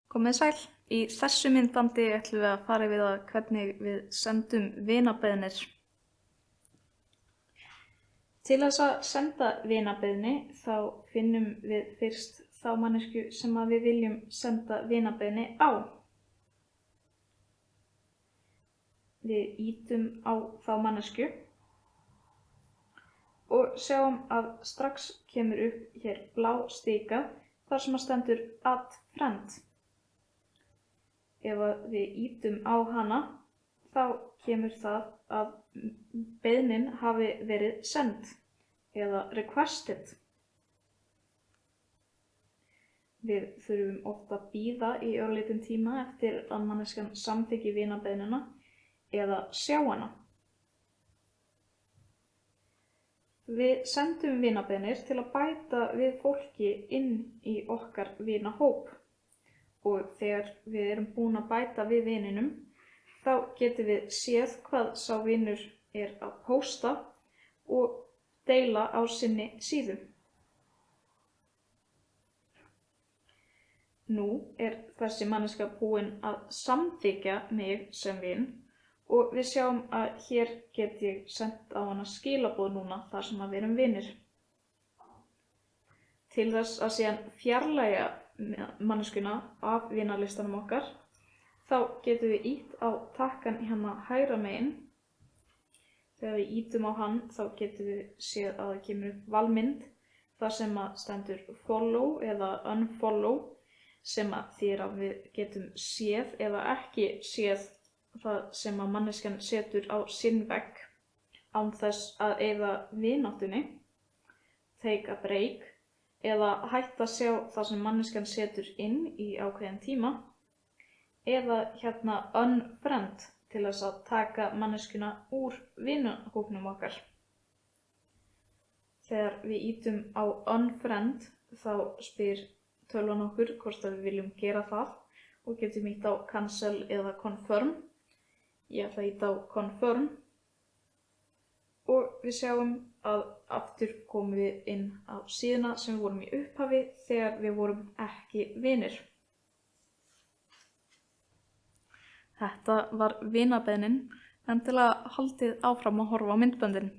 Komið sæl. Í þessu myndbandi ætlum við að fara yfir það hvernig við sendum vinabeiðnir. Til þess að senda vinabeiðni þá finnum við fyrst þá manneskju sem við viljum senda vinabeiðni á. Við ýtum á þá manneskju og sjáum að strax kemur upp hér blá stika þar sem stendur Add friend. Ef við ýtum á hana, þá kemur það að beiðnin hafi verið send eða requested. Við þurfum oft að bíða í örlítinn tíma eftir að manneskjan samþykki vinabeiðnina eða sjá hana. Við sendum vinabeiðnir til að bæta við fólki inn í okkar vinahóp. Og þegar við erum búin að bæta við vininum, þá getum við séð hvað sá vinur er að pósta og deila á sinni síðu. Nú er þessi manneskja búin að samþykkja mig sem vin og við sjáum að hér get ég sent á hana skilaboð núna þar sem við erum vinir. Til þess að síðan fjarlægja manneskjuna af vinarlistanum okkar, þá getum við ýtt á takkan hérna hægra megin. Þegar við ýtum á hann, þá getum við séð að það kemur upp valmynd þar sem stendur follow eða unfollow, sem þýðir að við getum séð eða ekki séð það sem manneskjan setur á sinn vegg án þess að eyða vináttunni, take a break, eða hætta að sjá það sem manneskjan setur inn í ákveðin tíma, eða hérna unfriend til þess að taka manneskjuna úr vinahópnum okkar. Þegar við ýtum á unfriend þá spyr tölvan okkur hvort við viljum gera það og getum ýtt á cancel eða confirm. Ég ætla að ýta á confirm og við sjáum að aftur komum við inn á síðuna sem við vorum í upphafi þegar við vorum ekki vinir. Þetta var vinabeiðnin, endilega haldið áfram að horfa á myndböndin.